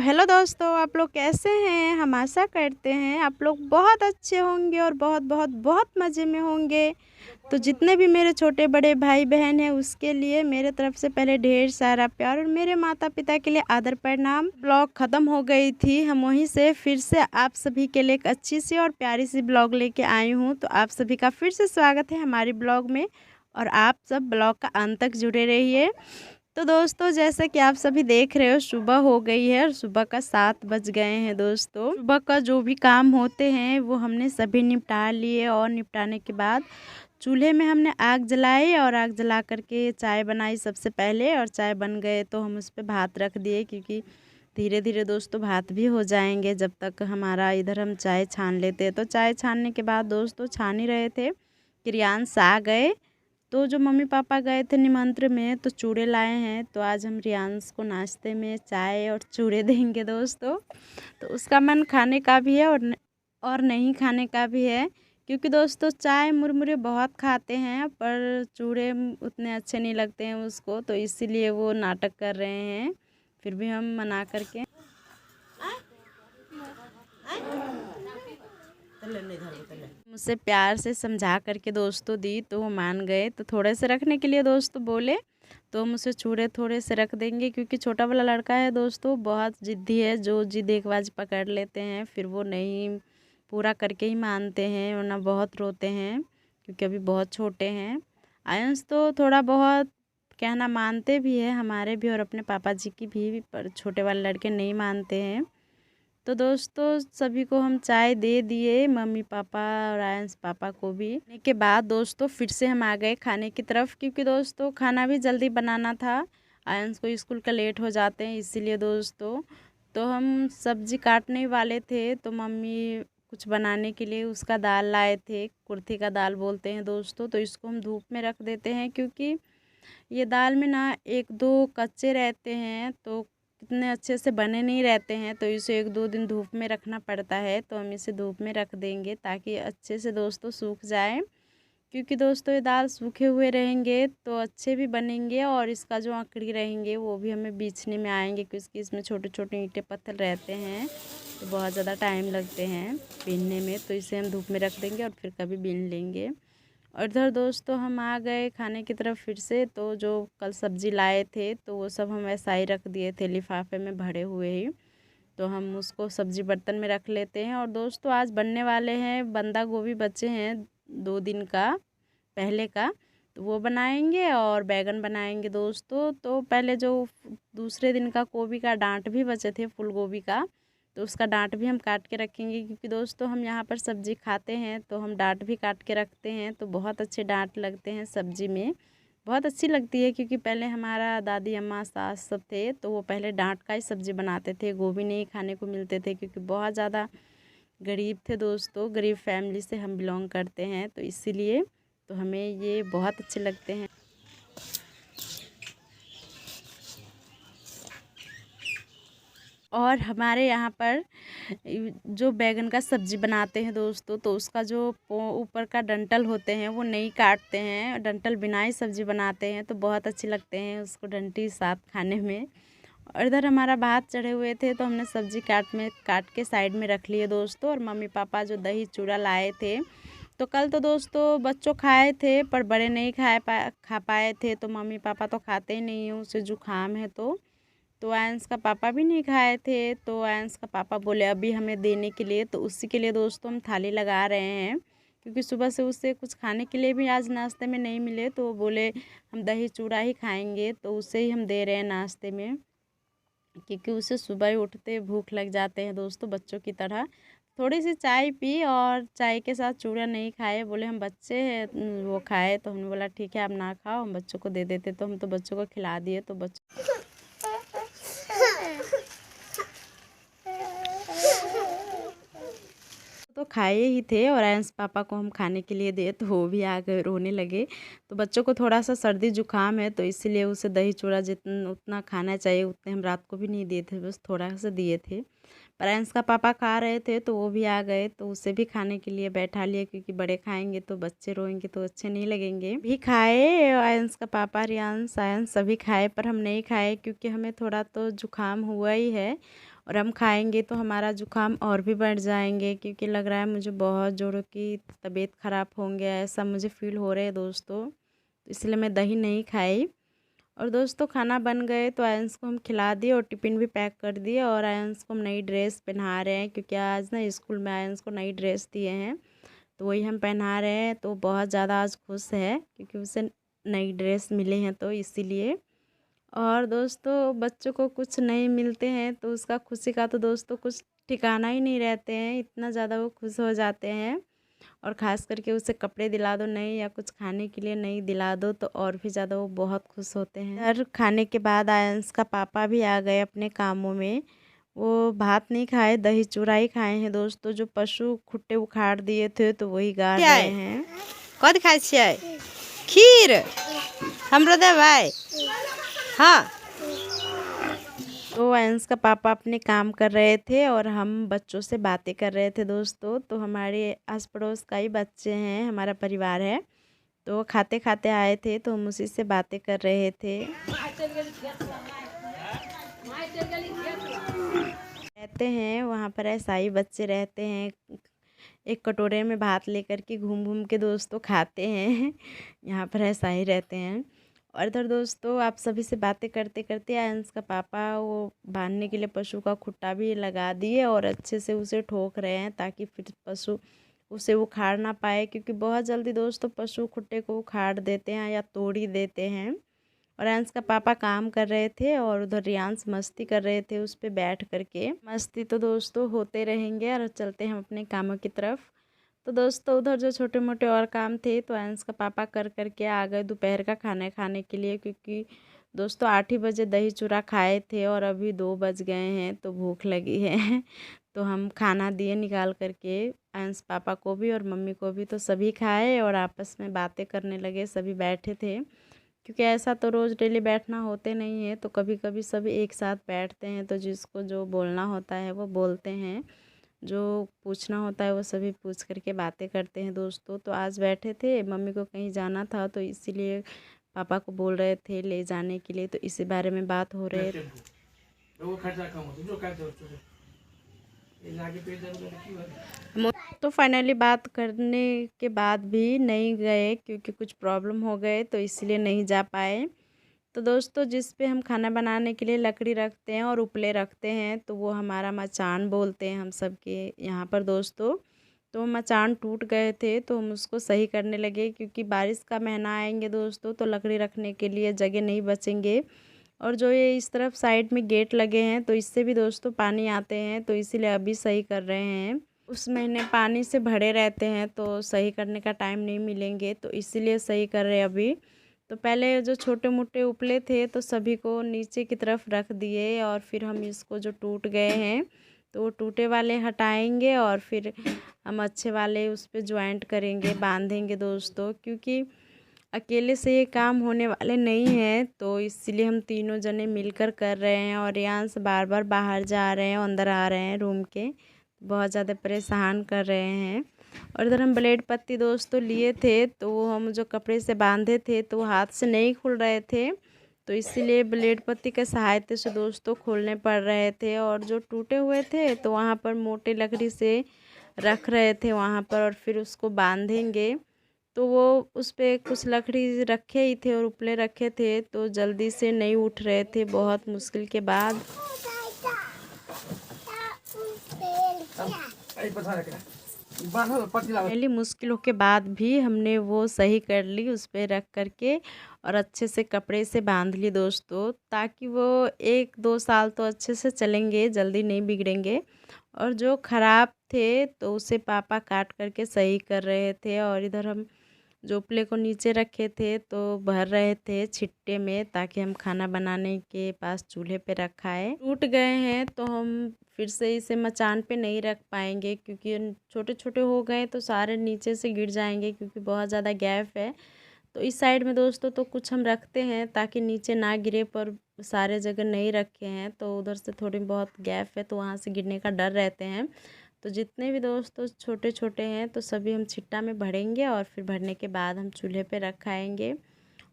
Hello दोस्तों, आप लोग कैसे हैं? हम आशा करते हैं आप लोग बहुत अच्छे होंगे और बहुत बहुत बहुत मज़े में होंगे। तो जितने भी मेरे छोटे बड़े भाई बहन हैं उसके लिए मेरे तरफ से पहले ढेर सारा प्यार और मेरे माता पिता के लिए आदर प्रणाम। ब्लॉग ख़त्म हो गई थी, हम वहीं से फिर से आप सभी के लिए एक अच्छी सी और प्यारी सी ब्लॉग लेके आई हूँ। तो आप सभी का फिर से स्वागत है हमारी ब्लॉग में और आप सब ब्लॉग का अंत तक जुड़े रहिए। तो दोस्तों, जैसा कि आप सभी देख रहे हो, सुबह हो गई है और सुबह का 7 बज गए हैं। दोस्तों, सुबह का जो भी काम होते हैं वो हमने सभी निपटा लिए और निपटाने के बाद चूल्हे में हमने आग जलाई और आग जला करके चाय बनाई सबसे पहले। और चाय बन गए तो हम उस पर भात रख दिए, क्योंकि धीरे धीरे दोस्तों भात भी हो जाएंगे जब तक हमारा इधर हम चाय छान लेते हैं। तो चाय छानने के बाद दोस्तों छान ही रहे थे कि रियांश आ गए। तो जो मम्मी पापा गए थे निमंत्रण में तो चूड़े लाए हैं, तो आज हम रियांश को नाश्ते में चाय और चूड़े देंगे दोस्तों। तो उसका मन खाने का भी है और नहीं खाने का भी है, क्योंकि दोस्तों चाय मुरमुरे बहुत खाते हैं पर चूड़े उतने अच्छे नहीं लगते हैं उसको, तो इसीलिए वो नाटक कर रहे हैं। फिर भी हम मना करके मुझसे प्यार से समझा करके दोस्तों दी तो वो मान गए। तो थोड़े से रखने के लिए दोस्तों बोले तो हम उसे चूड़े थोड़े से रख देंगे, क्योंकि छोटा वाला लड़का है दोस्तों, बहुत ज़िद्दी है। जो जिद एक बार पकड़ लेते हैं फिर वो नहीं पूरा करके ही मानते हैं, वरना बहुत रोते हैं, क्योंकि अभी बहुत छोटे हैं। आयंस तो थोड़ा बहुत कहना मानते भी है, हमारे भी और अपने पापा जी की भी, पर छोटे वाले लड़के नहीं मानते हैं। तो दोस्तों सभी को हम चाय दे दिए, मम्मी पापा और आयंस पापा को भी। के बाद दोस्तों फिर से हम आ गए खाने की तरफ, क्योंकि दोस्तों खाना भी जल्दी बनाना था। आयंस को स्कूल का लेट हो जाते हैं इसीलिए दोस्तों। तो हम सब्जी काटने वाले थे तो मम्मी कुछ बनाने के लिए उसका दाल लाए थे, कुर्थी का दाल बोलते हैं दोस्तों। तो इसको हम धूप में रख देते हैं, क्योंकि ये दाल में ना एक दो कच्चे रहते हैं तो कितने अच्छे से बने नहीं रहते हैं, तो इसे एक दो दिन धूप में रखना पड़ता है। तो हम इसे धूप में रख देंगे ताकि अच्छे से दोस्तों सूख जाए, क्योंकि दोस्तों ये दाल सूखे हुए रहेंगे तो अच्छे भी बनेंगे और इसका जो आंकड़ी रहेंगे वो भी हमें बीछने में आएंगे, क्योंकि इसमें छोटे छोटे ईंटें पत्थर रहते हैं तो बहुत ज़्यादा टाइम लगते हैं बीनने में। तो इसे हम धूप में रख देंगे और फिर कभी बीन लेंगे। और इधर दोस्तों हम आ गए खाने की तरफ फिर से। तो जो कल सब्ज़ी लाए थे तो वो सब हम ऐसा ही रख दिए थे लिफाफे में भरे हुए ही। तो हम उसको सब्ज़ी बर्तन में रख लेते हैं। और दोस्तों आज बनने वाले हैं बंदा गोभी, बचे हैं 2 दिन का पहले का, तो वो बनाएंगे और बैगन बनाएंगे दोस्तों। तो पहले जो दूसरे दिन का गोभी का डांट भी बचे थे फूल गोभी का, तो उसका डांट भी हम काट के रखेंगे, क्योंकि दोस्तों हम यहाँ पर सब्ज़ी खाते हैं तो हम डांट भी काट के रखते हैं। तो बहुत अच्छे डांट लगते हैं सब्ज़ी में, बहुत अच्छी लगती है, क्योंकि पहले हमारा दादी अम्मा सास सब थे तो वो पहले डांट का ही सब्ज़ी बनाते थे, गोभी नहीं खाने को मिलते थे, क्योंकि बहुत ज़्यादा गरीब थे दोस्तों, गरीब फैमिली से हम बिलोंग करते हैं, तो इसीलिए तो हमें ये बहुत अच्छे लगते हैं। और हमारे यहाँ पर जो बैगन का सब्ज़ी बनाते हैं दोस्तों, तो उसका जो ऊपर का डंठल होते हैं वो नहीं काटते हैं, डंठल बिना ही सब्ज़ी बनाते हैं, तो बहुत अच्छे लगते हैं उसको डंठी साथ खाने में। और इधर हमारा भात चढ़े हुए थे तो हमने सब्ज़ी काट के साइड में रख लिए दोस्तों। और मम्मी पापा जो दही चूड़ा लाए थे, तो कल तो दोस्तों बच्चों खाए थे पर बड़े नहीं खा पाए थे। तो मम्मी पापा तो खाते ही नहीं हैं, उसे जुकाम है तो आयंस का पापा भी नहीं खाए थे। तो आयंस का पापा बोले अभी हमें देने के लिए, तो उसी के लिए दोस्तों हम थाली लगा रहे हैं, क्योंकि सुबह से उससे कुछ खाने के लिए भी आज नाश्ते में नहीं मिले। तो वो बोले हम दही चूड़ा ही खाएंगे, तो उसे ही हम दे रहे हैं नाश्ते में, क्योंकि उसे सुबह ही उठते भूख लग जाते हैं दोस्तों बच्चों की तरह। थोड़ी सी चाय पी और चाय के साथ चूड़ा नहीं खाए, बोले हम बच्चे हैं वो खाए। तो हमने बोला ठीक है आप ना खाओ, हम बच्चों को दे देते। तो हम तो बच्चों को खिला दिए। तो बच्चों तो खाए ही थे और आयंस पापा को हम खाने के लिए दिए तो वो भी आ गए, रोने लगे। तो बच्चों को थोड़ा सा सर्दी जुकाम है तो इसीलिए उसे दही चूड़ा जितना उतना खाना चाहिए उतने हम रात को भी नहीं दिए थे, बस थोड़ा सा दिए थे। पर आयंस का पापा खा रहे थे तो वो भी आ गए, तो उसे भी खाने के लिए बैठा लिया, क्योंकि बड़े खाएंगे तो बच्चे रोएंगे तो अच्छे नहीं लगेंगे। भी खाए आयंस का पापा, रियांश, आयंस सभी खाए, पर हम नहीं खाए क्योंकि हमें थोड़ा तो जुकाम हुआ ही है और हम खाएंगे तो हमारा जुकाम और भी बढ़ जाएंगे, क्योंकि लग रहा है मुझे बहुत जोरों की तबीयत ख़राब होंगे, ऐसा मुझे फ़ील हो रहा है दोस्तों। तो इसलिए मैं दही नहीं खाई। और दोस्तों खाना बन गए तो आयंस को हम खिला दिए और टिफ़िन भी पैक कर दिए, और आयंस को हम नई ड्रेस पहना रहे हैं, क्योंकि आज ना स्कूल में आयंस को नई ड्रेस दिए हैं, तो वही हम पहना रहे हैं। तो बहुत ज़्यादा आज खुश है क्योंकि उसे नई ड्रेस मिले हैं, तो इसीलिए। और दोस्तों बच्चों को कुछ नहीं मिलते हैं तो उसका खुशी का तो दोस्तों कुछ ठिकाना ही नहीं रहते हैं, इतना ज़्यादा वो खुश हो जाते हैं। और ख़ास करके उसे कपड़े दिला दो नहीं, या कुछ खाने के लिए नहीं दिला दो, तो और भी ज़्यादा वो बहुत खुश होते हैं। हर खाने के बाद आयंस का पापा भी आ गए अपने कामों में। वो भात नहीं खाए, दही चूड़ा ही खाए हैं दोस्तों। जो पशु खुट्टे उखाड़ दिए थे तो वही गाड़ रहे हैं। कथी खाए छियै? खीर हमरो देबै? हाँ। तो आयंस का पापा अपने काम कर रहे थे और हम बच्चों से बातें कर रहे थे दोस्तों। तो हमारे आस पड़ोस का ही बच्चे हैं, हमारा परिवार है, तो खाते खाते आए थे तो हम उसी से बातें कर रहे थे। रहते हैं वहाँ पर ऐसा ही बच्चे रहते हैं, एक कटोरे में भात लेकर के घूम घूम के दोस्तों खाते हैं। यहाँ पर ऐसा ही रहते हैं। और इधर दोस्तों आप सभी से बातें करते करते आयंस का पापा वो बांधने के लिए पशु का खुट्टा भी लगा दिए और अच्छे से उसे ठोक रहे हैं, ताकि फिर पशु उसे उखाड़ ना पाए, क्योंकि बहुत जल्दी दोस्तों पशु खुट्टे को उखाड़ देते हैं या तोड़ ही देते हैं। और अंश का पापा काम कर रहे थे और उधर रियांश मस्ती कर रहे थे उस पे बैठ करके। मस्ती तो दोस्तों होते रहेंगे और चलते हैं अपने कामों की तरफ। तो दोस्तों उधर जो छोटे मोटे और काम थे तो अंश का पापा कर करके आ गए दोपहर का खाना खाने के लिए, क्योंकि दोस्तों 8 ही बजे दही चूड़ा खाए थे और अभी 2 बज गए हैं तो भूख लगी है। तो हम खाना दिए निकाल करके अंश पापा को भी और मम्मी को भी, तो सभी खाए और आपस में बातें करने लगे, सभी बैठे थे। क्योंकि ऐसा तो रोज़ डेली बैठना होते नहीं है, तो कभी कभी सभी एक साथ बैठते हैं, तो जिसको जो बोलना होता है वो बोलते हैं, जो पूछना होता है वो सभी पूछ करके बातें करते हैं दोस्तों। तो आज बैठे थे, मम्मी को कहीं जाना था तो इसीलिए पापा को बोल रहे थे ले जाने के लिए, तो इसी बारे में बात हो रहे थे। तो फाइनली बात करने के बाद भी नहीं गए, क्योंकि कुछ प्रॉब्लम हो गए तो इसलिए नहीं जा पाए। तो दोस्तों जिस पे हम खाना बनाने के लिए लकड़ी रखते हैं और उपले रखते हैं तो वो हमारा मचान बोलते हैं हम सब के यहाँ पर दोस्तों। तो मचान टूट गए थे तो हम उसको सही करने लगे, क्योंकि बारिश का महीना आएंगे दोस्तों तो लकड़ी रखने के लिए जगह नहीं बचेंगे। और जो ये इस तरफ साइड में गेट लगे हैं तो इससे भी दोस्तों पानी आते हैं, तो इसीलिए अभी सही कर रहे हैं। उस महीने पानी से भरे रहते हैं तो सही करने का टाइम नहीं मिलेंगे, तो इसीलिए सही कर रहे हैं अभी। तो पहले जो छोटे मोटे उपले थे तो सभी को नीचे की तरफ रख दिए, और फिर हम इसको जो टूट गए हैं तो वो टूटे वाले हटाएंगे और फिर हम अच्छे वाले उस पर ज्वाइंट करेंगे, बांधेंगे दोस्तों। क्योंकि अकेले से ये काम होने वाले नहीं हैं, तो इसलिए हम तीनों जने मिलकर कर रहे हैं। और यहाँ से बार बार बाहर जा रहे हैं, अंदर आ रहे हैं रूम के, बहुत ज़्यादा परेशान कर रहे हैं। और इधर हम ब्लेड पत्ती दोस्तों लिए थे, तो वो हम जो कपड़े से बांधे थे तो हाथ से नहीं खुल रहे थे, तो इसीलिए ब्लेड पत्ती के सहायता से दोस्तों खोलने पड़ रहे थे। और जो टूटे हुए थे तो वहाँ पर मोटे लकड़ी से रख रहे थे वहाँ पर, और फिर उसको बांधेंगे। तो वो उस पे कुछ लकड़ी रखे ही थे और उपले रखे थे, तो जल्दी से नहीं उठ रहे थे, बहुत मुश्किल के बाद। पहली मुश्किलों के बाद भी हमने वो सही कर ली उस पे रख करके, और अच्छे से कपड़े से बांध ली दोस्तों, ताकि वो 1-2 साल तो अच्छे से चलेंगे, जल्दी नहीं बिगड़ेंगे। और जो ख़राब थे तो उसे पापा काट करके सही कर रहे थे, और इधर हम जो उपले को नीचे रखे थे तो भर रहे थे छिट्टे में, ताकि हम खाना बनाने के पास चूल्हे पे रखाए। टूट गए हैं तो हम फिर से इसे मचान पे नहीं रख पाएंगे, क्योंकि छोटे छोटे हो गए तो सारे नीचे से गिर जाएंगे, क्योंकि बहुत ज़्यादा गैप है। तो इस साइड में दोस्तों तो कुछ हम रखते हैं ताकि नीचे ना गिरे, पर सारे जगह नहीं रखे हैं, तो उधर से थोड़ी बहुत गैप है तो वहाँ से गिरने का डर रहते हैं। तो जितने भी दोस्तों छोटे छोटे हैं तो सभी हम छिट्टा में भरेंगे, और फिर भरने के बाद हम चूल्हे पे रखाएंगे।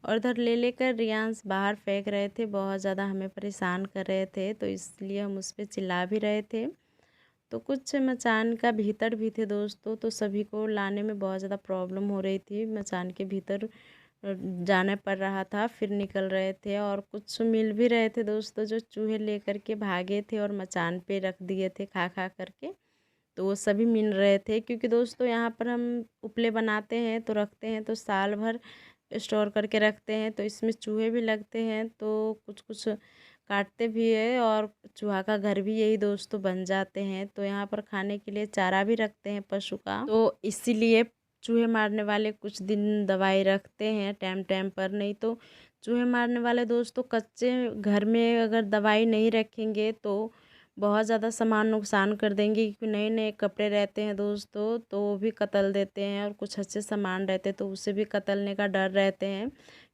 और इधर ले लेकर रियांश बाहर फेंक रहे थे, बहुत ज़्यादा हमें परेशान कर रहे थे, तो इसलिए हम उस पर चिल्ला भी रहे थे। तो कुछ मचान का भीतर भी थे दोस्तों, तो सभी को लाने में बहुत ज़्यादा प्रॉब्लम हो रही थी। मचान के भीतर जाना पड़ रहा था, फिर निकल रहे थे। और कुछ मिल भी रहे थे दोस्तों, जो चूहे लेकर के भागे थे और मचान पे रख दिए थे खा खा करके, तो वो सभी मिल रहे थे। क्योंकि दोस्तों यहाँ पर हम उपले बनाते हैं तो रखते हैं तो साल भर स्टोर करके रखते हैं, तो इसमें चूहे भी लगते हैं, तो कुछ कुछ काटते भी है और चूहा का घर भी यही दोस्तों बन जाते हैं। तो यहाँ पर खाने के लिए चारा भी रखते हैं पशु का, तो इसीलिए चूहे मारने वाले कुछ दिन दवाई रखते हैं टाइम टाइम पर। नहीं तो चूहे मारने वाले दोस्तों कच्चे घर में अगर दवाई नहीं रखेंगे तो बहुत ज़्यादा सामान नुकसान कर देंगे। क्योंकि नए नए कपड़े रहते हैं दोस्तों, तो वो भी कतल देते हैं, और कुछ अच्छे सामान रहते हैं तो उसे भी कतलने का डर रहते हैं।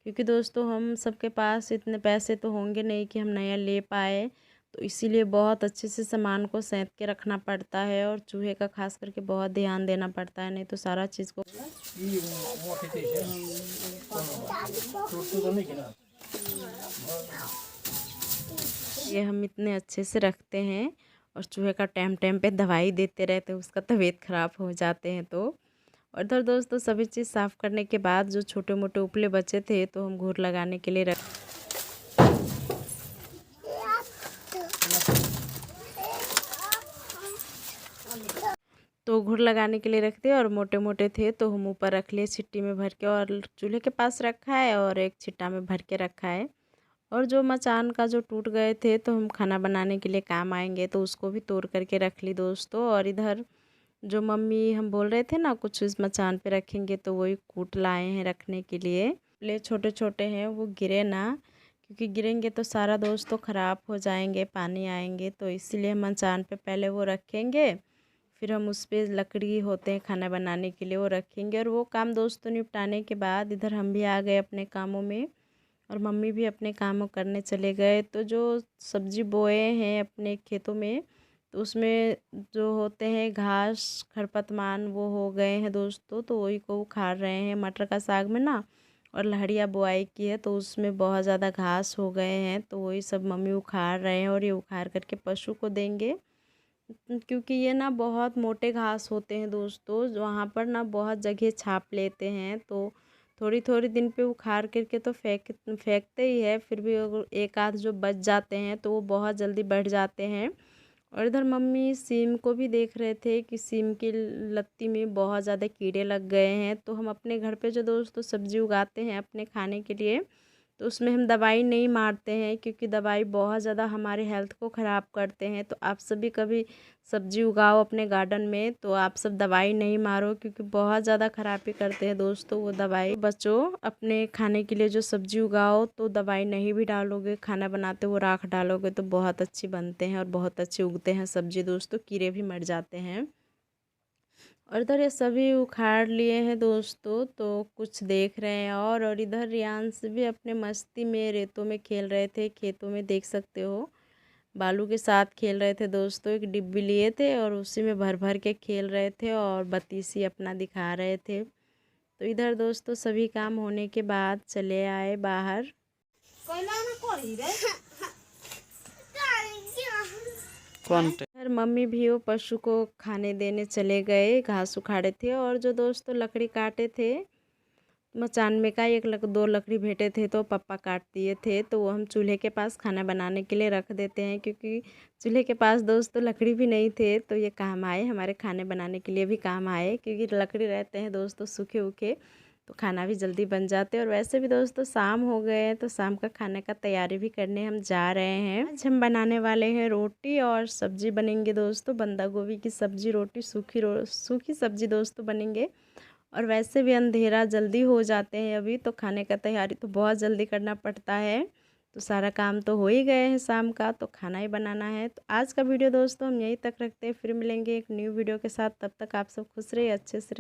क्योंकि दोस्तों हम सबके पास इतने पैसे तो होंगे नहीं कि हम नया ले पाए, तो इसीलिए बहुत अच्छे से सामान को सेंध के रखना पड़ता है, और चूहे का खास करके बहुत ध्यान देना पड़ता है, नहीं तो सारा चीज़ को ये हम इतने अच्छे से रखते हैं। और चूहे का टाइम टाइम पे दवाई देते रहते हैं, उसका तबीयत ख़राब हो जाते हैं तो। और इधर दोस्तों सभी चीज़ साफ़ करने के बाद जो छोटे मोटे उपले बचे थे तो हम घूर लगाने के लिए रख तो घूर लगाने के लिए रखते, और मोटे मोटे थे तो हम ऊपर रख लिए छिट्टी में भर के, और चूल्हे के पास रखा है और एक छिट्टा में भर के रखा है। और जो मचान का जो टूट गए थे तो हम खाना बनाने के लिए काम आएंगे, तो उसको भी तोड़ करके रख ली दोस्तों। और इधर जो मम्मी हम बोल रहे थे ना कुछ इस मचान पे रखेंगे, तो वही कूट लाए हैं रखने के लिए। प्ले छोटे छोटे हैं वो गिरे ना, क्योंकि गिरेंगे तो सारा दोस्तों ख़राब हो जाएंगे, पानी आएंगे, तो इसीलिए मचान पे पहले वो रखेंगे, फिर हम उस पर लकड़ी होते हैं खाना बनाने के लिए वो रखेंगे। और वो काम दोस्तों निपटाने के बाद इधर हम भी आ गए अपने कामों में, और मम्मी भी अपने कामों करने चले गए। तो जो सब्जी बोए हैं अपने खेतों में, तो उसमें जो होते हैं घास खरपतवार वो हो गए हैं दोस्तों, तो वही को उखाड़ रहे हैं। मटर का साग में ना और लहरिया बुआई की है, तो उसमें बहुत ज़्यादा घास हो गए हैं, तो वही सब मम्मी उखाड़ रहे हैं, और ये उखाड़ करके पशु को देंगे। क्योंकि ये ना बहुत मोटे घास होते हैं दोस्तों, वहाँ पर ना बहुत जगह छाप लेते हैं, तो थोड़ी थोड़ी दिन पे उखाड़ करके तो फेंकते ही है। फिर भी अगर एक आध जो बच जाते हैं तो वो बहुत जल्दी बढ़ जाते हैं। और इधर मम्मी सीम को भी देख रहे थे कि सीम की लत्ती में बहुत ज़्यादा कीड़े लग गए हैं। तो हम अपने घर पे जो दोस्तों सब्ज़ी उगाते हैं अपने खाने के लिए, तो उसमें हम दवाई नहीं मारते हैं, क्योंकि दवाई बहुत ज़्यादा हमारे हेल्थ को ख़राब करते हैं। तो आप सभी कभी सब्ज़ी उगाओ अपने गार्डन में, तो आप सब दवाई नहीं मारो, क्योंकि बहुत ज़्यादा खराबी करते हैं दोस्तों वो दवाई। बच्चों अपने खाने के लिए जो सब्ज़ी उगाओ तो दवाई नहीं भी डालोगे, खाना बनाते वो राख डालोगे तो बहुत अच्छी बनते हैं और बहुत अच्छे उगते हैं सब्ज़ी दोस्तों, कीड़े भी मर जाते हैं। और इधर ये सभी उखाड़ लिए हैं दोस्तों, तो कुछ देख रहे हैं। और इधर रियांश भी अपने मस्ती में रेतों में खेल रहे थे, खेतों में देख सकते हो बालू के साथ खेल रहे थे दोस्तों। एक डिब्बी लिए थे और उसी में भर भर के खेल रहे थे और बत्तीसी अपना दिखा रहे थे। तो इधर दोस्तों सभी काम होने के बाद चले आए बाहर। इधर मम्मी भी वो पशु को खाने देने चले गए, घास उखाड़े थे। और जो दोस्तों लकड़ी काटे थे मचान में का दो लकड़ी भेटे थे तो पापा काट दिए थे, तो वो हम चूल्हे के पास खाना बनाने के लिए रख देते हैं। क्योंकि चूल्हे के पास दोस्तों लकड़ी भी नहीं थे, तो ये काम आए, हमारे खाने बनाने के लिए भी काम आए। क्योंकि लकड़ी रहते हैं दोस्तों सूखे उखे, तो खाना भी जल्दी बन जाते हैं। और वैसे भी दोस्तों शाम हो गए हैं, तो शाम का खाने का तैयारी भी करने हम जा रहे हैं। आज हम बनाने वाले हैं रोटी और सब्जी बनेंगे दोस्तों, बंदा गोभी की सब्जी, रोटी, सूखी सब्जी दोस्तों बनेंगे। और वैसे भी अंधेरा जल्दी हो जाते हैं अभी, तो खाने का तैयारी तो बहुत जल्दी करना पड़ता है। तो सारा काम तो हो ही गए हैं शाम का, तो खाना ही बनाना है। तो आज का वीडियो दोस्तों हम यहीं तक रखते हैं, फिर मिलेंगे एक न्यू वीडियो के साथ। तब तक आप सब खुश रहिए, अच्छे से रहिए।